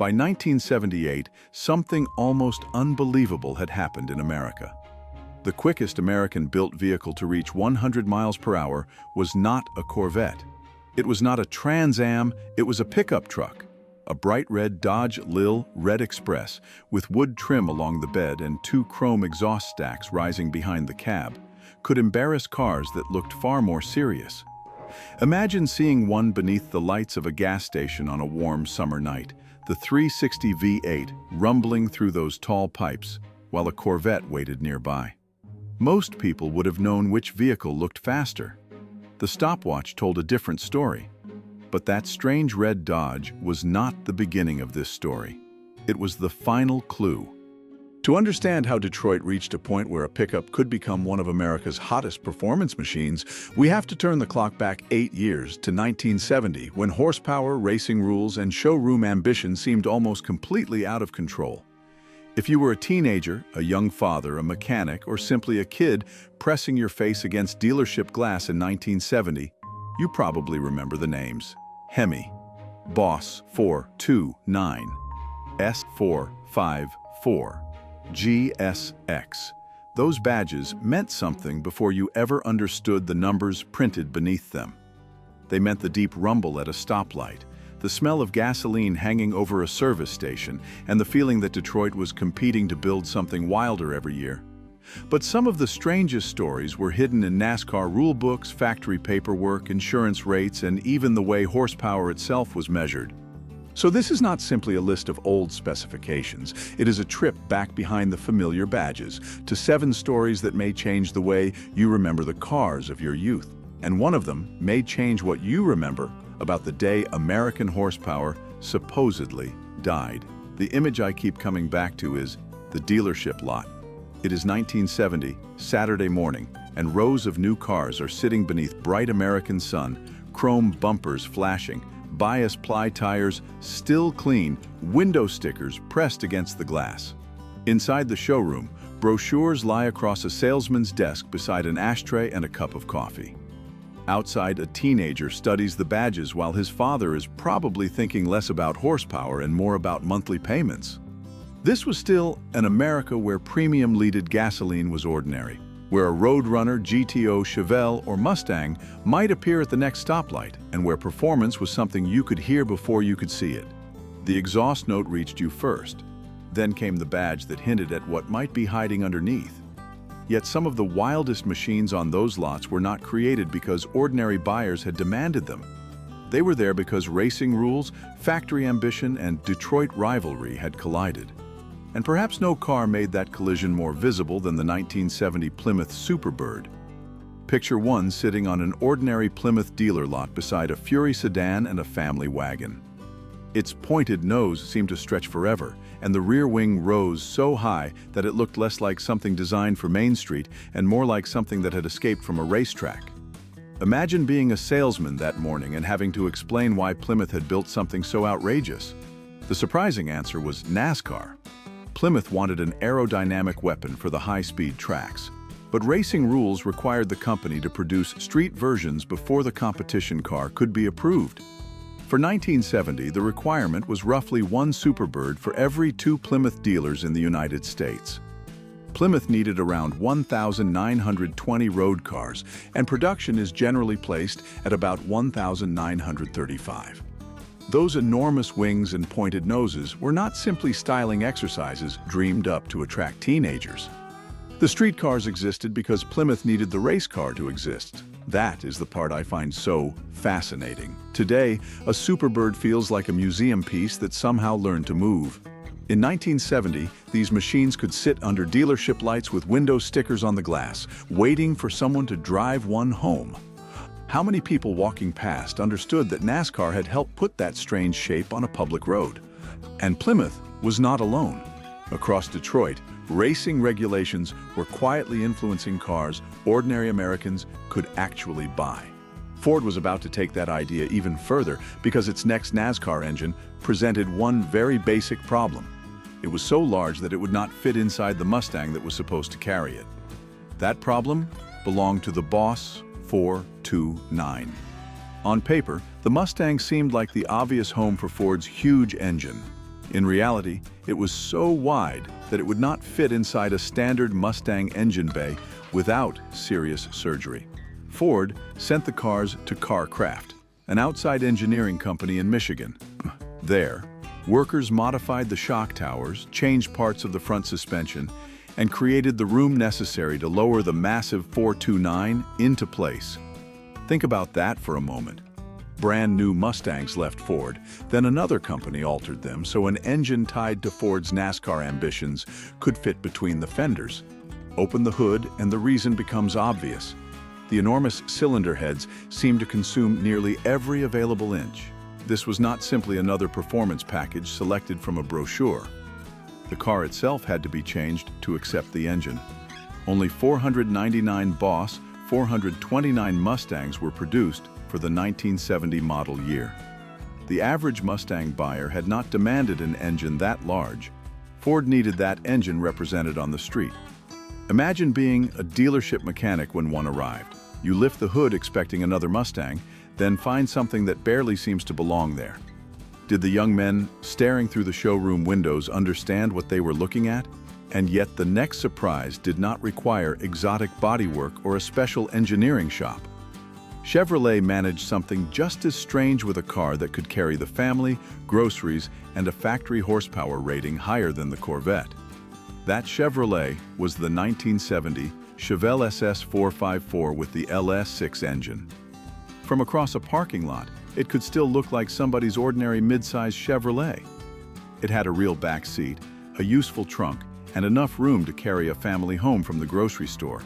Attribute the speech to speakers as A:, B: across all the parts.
A: By 1978, something almost unbelievable had happened in America. The quickest American-built vehicle to reach 100 miles per hour was not a Corvette. It was not a Trans Am, it was a pickup truck. A bright red Dodge Lil Red Express with wood trim along the bed and two chrome exhaust stacks rising behind the cab could embarrass cars that looked far more serious. Imagine seeing one beneath the lights of a gas station on a warm summer night, the 360 V8 rumbling through those tall pipes while a Corvette waited nearby. Most people would have known which vehicle looked faster. The stopwatch told a different story. But that strange red Dodge was not the beginning of this story. It was the final clue. To understand how Detroit reached a point where a pickup could become one of America's hottest performance machines, we have to turn the clock back 8 years to 1970, when horsepower, racing rules, and showroom ambition seemed almost completely out of control. If you were a teenager, a young father, a mechanic, or simply a kid pressing your face against dealership glass in 1970, you probably remember the names. Hemi, Boss 429, S454, GSX. Those badges meant something before you ever understood the numbers printed beneath them. They meant the deep rumble at a stoplight, the smell of gasoline hanging over a service station, and the feeling that Detroit was competing to build something wilder every year. But some of the strangest stories were hidden in NASCAR rulebooks, factory paperwork, insurance rates, and even the way horsepower itself was measured. So this is not simply a list of old specifications. It is a trip back behind the familiar badges to 7 stories that may change the way you remember the cars of your youth. And one of them may change what you remember about the day American horsepower supposedly died. The image I keep coming back to is the dealership lot. It is 1970, Saturday morning, and rows of new cars are sitting beneath bright American sun, chrome bumpers flashing, bias ply tires still clean, window stickers pressed against the glass. Inside the showroom, brochures lie across a salesman's desk beside an ashtray and a cup of coffee. Outside, a teenager studies the badges while his father is probably thinking less about horsepower and more about monthly payments. This was still an America where premium-leaded gasoline was ordinary, where a Roadrunner, GTO, Chevelle, or Mustang might appear at the next stoplight, and where performance was something you could hear before you could see it. The exhaust note reached you first. Then came the badge that hinted at what might be hiding underneath. Yet some of the wildest machines on those lots were not created because ordinary buyers had demanded them. They were there because racing rules, factory ambition, and Detroit rivalry had collided. And perhaps no car made that collision more visible than the 1970 Plymouth Superbird. Picture one sitting on an ordinary Plymouth dealer lot beside a Fury sedan and a family wagon. Its pointed nose seemed to stretch forever, and the rear wing rose so high that it looked less like something designed for Main Street and more like something that had escaped from a racetrack. Imagine being a salesman that morning and having to explain why Plymouth had built something so outrageous. The surprising answer was NASCAR. Plymouth wanted an aerodynamic weapon for the high-speed tracks, but racing rules required the company to produce street versions before the competition car could be approved. For 1970, the requirement was roughly 1 Superbird for every 2 Plymouth dealers in the United States. Plymouth needed around 1,920 road cars, and production is generally placed at about 1,935. Those enormous wings and pointed noses were not simply styling exercises dreamed up to attract teenagers. The street cars existed because Plymouth needed the race car to exist. That is the part I find so fascinating. Today, a Superbird feels like a museum piece that somehow learned to move. In 1970, these machines could sit under dealership lights with window stickers on the glass, waiting for someone to drive one home. How many people walking past understood that NASCAR had helped put that strange shape on a public road? And Plymouth was not alone. Across Detroit, racing regulations were quietly influencing cars ordinary Americans could actually buy. Ford was about to take that idea even further because its next NASCAR engine presented one very basic problem. It was so large that it would not fit inside the Mustang that was supposed to carry it. That problem belonged to the Boss 429. On paper, the Mustang seemed like the obvious home for Ford's huge engine. In reality, it was so wide that it would not fit inside a standard Mustang engine bay without serious surgery. Ford sent the cars to Carcraft, an outside engineering company in Michigan. There, workers modified the shock towers, changed parts of the front suspension, and created the room necessary to lower the massive 429 into place. Think about that for a moment. Brand new Mustangs left Ford, then another company altered them so an engine tied to Ford's NASCAR ambitions could fit between the fenders. Open the hood and the reason becomes obvious. The enormous cylinder heads seem to consume nearly every available inch. This was not simply another performance package selected from a brochure. The car itself had to be changed to accept the engine. Only 499 Boss 429 Mustangs were produced for the 1970 model year. The average Mustang buyer had not demanded an engine that large. Ford needed that engine represented on the street. Imagine being a dealership mechanic when one arrived. You lift the hood expecting another Mustang, then find something that barely seems to belong there. Did the young men staring through the showroom windows understand what they were looking at? And yet the next surprise did not require exotic bodywork or a special engineering shop. Chevrolet managed something just as strange with a car that could carry the family, groceries, and a factory horsepower rating higher than the Corvette. That Chevrolet was the 1970 Chevelle SS 454 with the LS6 engine. From across a parking lot, it could still look like somebody's ordinary mid-size Chevrolet. It had a real back seat, a useful trunk, and enough room to carry a family home from the grocery store.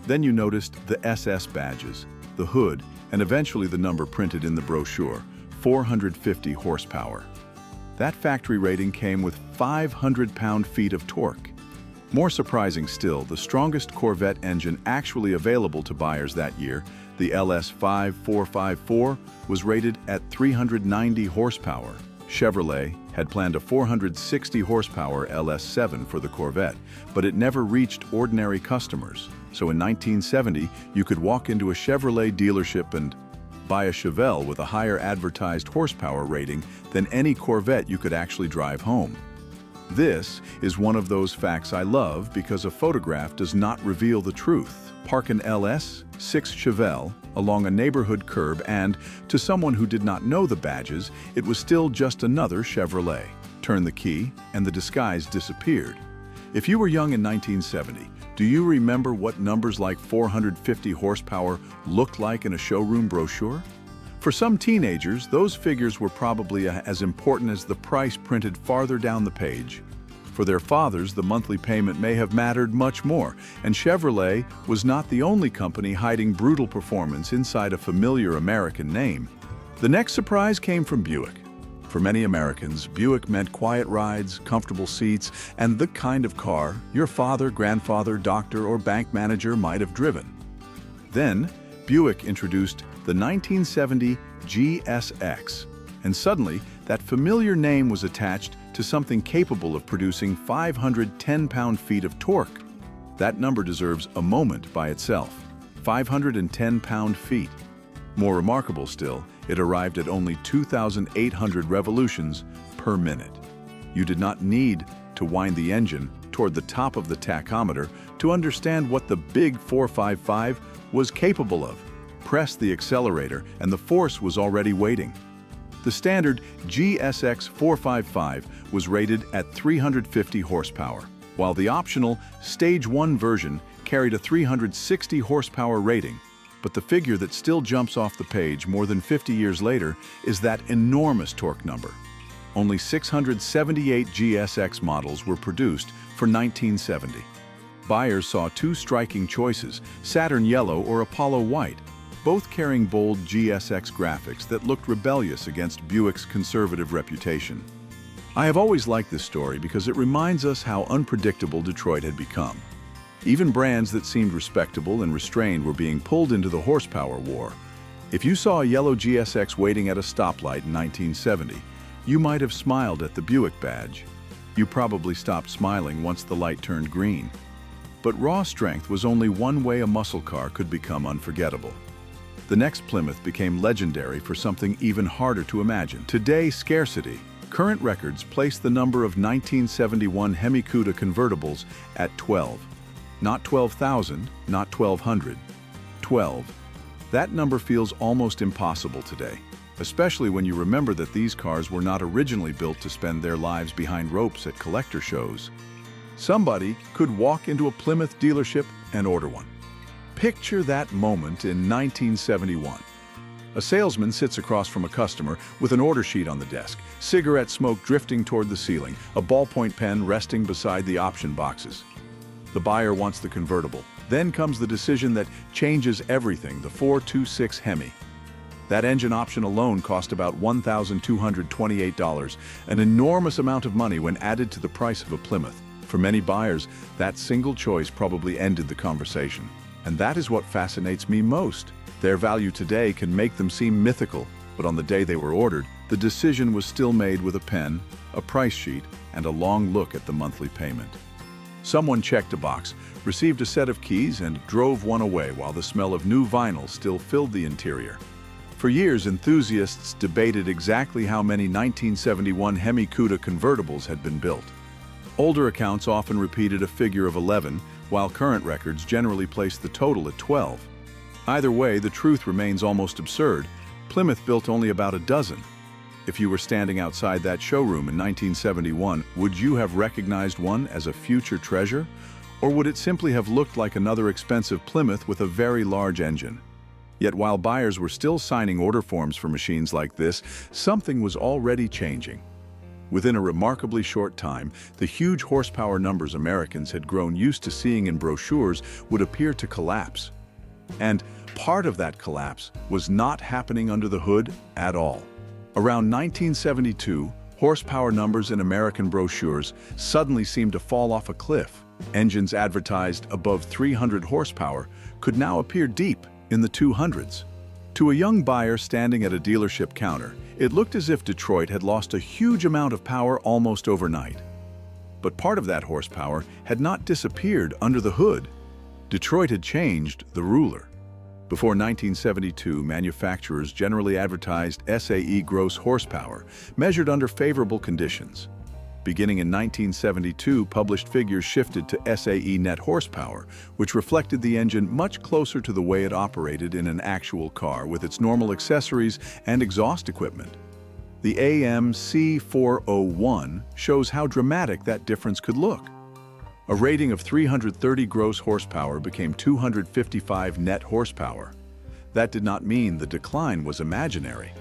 A: Then you noticed the SS badges, the hood, and eventually the number printed in the brochure, 450 horsepower. That factory rating came with 500 pound-feet of torque. More surprising still, the strongest Corvette engine actually available to buyers that year, the LS 5454, was rated at 390 horsepower. Chevrolet had planned a 460 horsepower LS7 for the Corvette, but it never reached ordinary customers. So in 1970, you could walk into a Chevrolet dealership and buy a Chevelle with a higher advertised horsepower rating than any Corvette you could actually drive home. This is one of those facts I love because a photograph does not reveal the truth. Park an LS6 Chevelle along a neighborhood curb and, to someone who did not know the badges, it was still just another Chevrolet. Turn the key and the disguise disappeared. If you were young in 1970, do you remember what numbers like 450 horsepower looked like in a showroom brochure? For some teenagers, those figures were probably as important as the price printed farther down the page. For their fathers, the monthly payment may have mattered much more, and Chevrolet was not the only company hiding brutal performance inside a familiar American name. The next surprise came from Buick. For many Americans, Buick meant quiet rides, comfortable seats, and the kind of car your father, grandfather, doctor, or bank manager might have driven. Then, Buick introduced the 1970 GSX, and suddenly that familiar name was attached to something capable of producing 510 pound-feet of torque. That number deserves a moment by itself. 510 pound-feet. More remarkable still, it arrived at only 2,800 revolutions per minute. You did not need to wind the engine toward the top of the tachometer to understand what the big 455 was capable of. Press the accelerator and the force was already waiting. The standard GSX 455 was rated at 350 horsepower, while the optional Stage 1 version carried a 360 horsepower rating. But the figure that still jumps off the page more than 50 years later is that enormous torque number. Only 678 GSX models were produced for 1970. Buyers saw two striking choices, Saturn Yellow or Apollo White, both carrying bold GSX graphics that looked rebellious against Buick's conservative reputation. I have always liked this story because it reminds us how unpredictable Detroit had become. Even brands that seemed respectable and restrained were being pulled into the horsepower war. If you saw a yellow GSX waiting at a stoplight in 1970, you might have smiled at the Buick badge. You probably stopped smiling once the light turned green. But raw strength was only one way a muscle car could become unforgettable. The next Plymouth became legendary for something even harder to imagine. Today, scarcity, Current records place the number of 1971 Hemi Cuda convertibles at 12. Not 12,000, not 1,200. 12. That number feels almost impossible today, especially when you remember that these cars were not originally built to spend their lives behind ropes at collector shows. Somebody could walk into a Plymouth dealership and order one. Picture that moment in 1971. A salesman sits across from a customer with an order sheet on the desk, cigarette smoke drifting toward the ceiling, a ballpoint pen resting beside the option boxes. The buyer wants the convertible. Then comes the decision that changes everything, the 426 Hemi. That engine option alone cost about $1,228, an enormous amount of money when added to the price of a Plymouth. For many buyers, that single choice probably ended the conversation. And that is what fascinates me most. Their value today can make them seem mythical, but on the day they were ordered, the decision was still made with a pen, a price sheet, and a long look at the monthly payment. Someone checked a box, received a set of keys, and drove one away while the smell of new vinyl still filled the interior. For years, enthusiasts debated exactly how many 1971 Hemi Cuda convertibles had been built. Older accounts often repeated a figure of 11, while current records generally placed the total at 12. Either way, the truth remains almost absurd. Plymouth built only about a dozen. If you were standing outside that showroom in 1971, would you have recognized one as a future treasure? Or would it simply have looked like another expensive Plymouth with a very large engine? Yet while buyers were still signing order forms for machines like this, something was already changing. Within a remarkably short time, the huge horsepower numbers Americans had grown used to seeing in brochures would appear to collapse. And part of that collapse was not happening under the hood at all. Around 1972, horsepower numbers in American brochures suddenly seemed to fall off a cliff. Engines advertised above 300 horsepower could now appear deep in the 200s. To a young buyer standing at a dealership counter, it looked as if Detroit had lost a huge amount of power almost overnight. But part of that horsepower had not disappeared under the hood. Detroit had changed the ruler. Before 1972, manufacturers generally advertised SAE gross horsepower, measured under favorable conditions. Beginning in 1972, published figures shifted to SAE net horsepower, which reflected the engine much closer to the way it operated in an actual car with its normal accessories and exhaust equipment. The AMC401 shows how dramatic that difference could look. A rating of 330 gross horsepower became 255 net horsepower. That did not mean the decline was imaginary.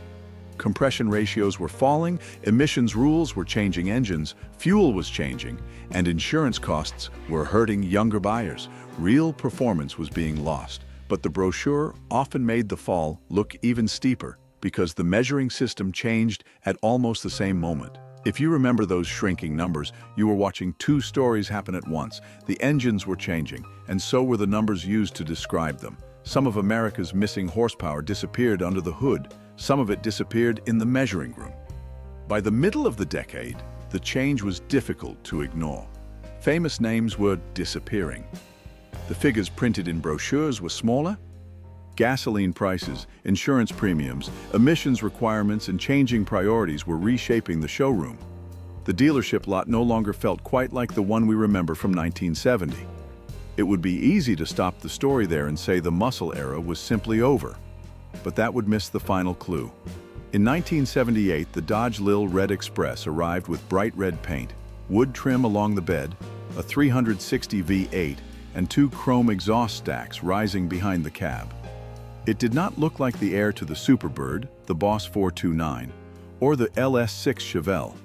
A: Compression ratios were falling, emissions rules were changing engines, fuel was changing, and insurance costs were hurting younger buyers. Real performance was being lost, but the brochure often made the fall look even steeper because the measuring system changed at almost the same moment. If you remember those shrinking numbers, you were watching two stories happen at once. The engines were changing, and so were the numbers used to describe them. Some of America's missing horsepower disappeared under the hood. Some of it disappeared in the measuring room. By the middle of the decade, the change was difficult to ignore. Famous names were disappearing. The figures printed in brochures were smaller. Gasoline prices, insurance premiums, emissions requirements, and changing priorities were reshaping the showroom. The dealership lot no longer felt quite like the one we remember from 1970. It would be easy to stop the story there and say the muscle era was simply over. But that would miss the final clue. In 1978, the Dodge Lil Red Express arrived with bright red paint, wood trim along the bed, a 360 V8, and two chrome exhaust stacks rising behind the cab. It did not look like the heir to the Superbird, the Boss 429, or the LS6 Chevelle.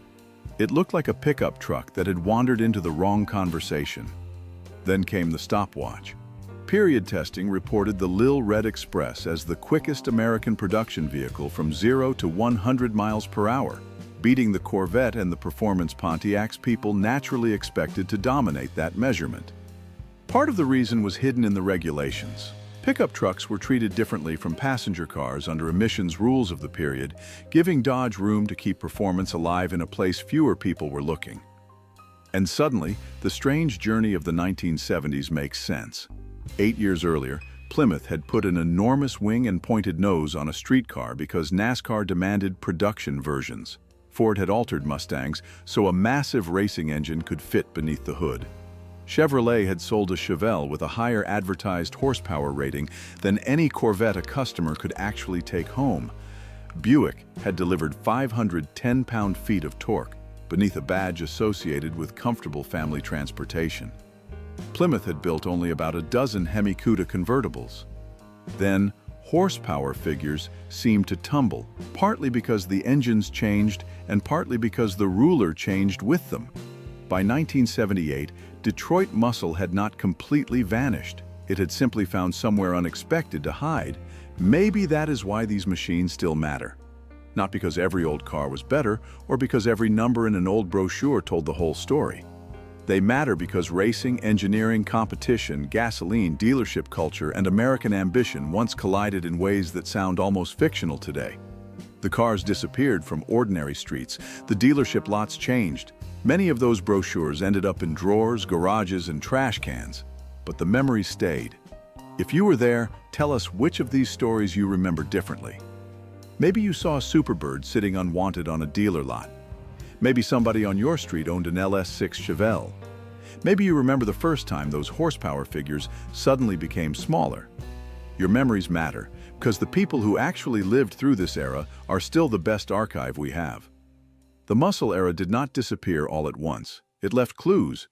A: It looked like a pickup truck that had wandered into the wrong conversation. Then came the stopwatch. Period testing reported the Lil Red Express as the quickest American production vehicle from 0 to 100 miles per hour. Beating the Corvette and the performance Pontiacs, people naturally expected to dominate that measurement. Part of the reason was hidden in the regulations. Pickup trucks were treated differently from passenger cars under emissions rules of the period, giving Dodge room to keep performance alive in a place fewer people were looking. And suddenly, the strange journey of the 1970s makes sense. 8 years earlier, Plymouth had put an enormous wing and pointed nose on a streetcar because NASCAR demanded production versions. Ford had altered Mustangs so a massive racing engine could fit beneath the hood. Chevrolet had sold a Chevelle with a higher advertised horsepower rating than any Corvette a customer could actually take home. Buick had delivered 510 pound-feet of torque beneath a badge associated with comfortable family transportation. Plymouth had built only about a dozen Hemi-Cuda convertibles. Then, horsepower figures seemed to tumble, partly because the engines changed and partly because the ruler changed with them. By 1978, Detroit muscle had not completely vanished. It had simply found somewhere unexpected to hide. Maybe that is why these machines still matter. Not because every old car was better, or because every number in an old brochure told the whole story. They matter because racing, engineering, competition, gasoline, dealership culture, and American ambition once collided in ways that sound almost fictional today. The cars disappeared from ordinary streets. The dealership lots changed. Many of those brochures ended up in drawers, garages, and trash cans. But the memories stayed. If you were there, tell us which of these stories you remember differently. Maybe you saw a Superbird sitting unwanted on a dealer lot. Maybe somebody on your street owned an LS6 Chevelle. Maybe you remember the first time those horsepower figures suddenly became smaller. Your memories matter, because the people who actually lived through this era are still the best archive we have. The muscle era did not disappear all at once. It left clues,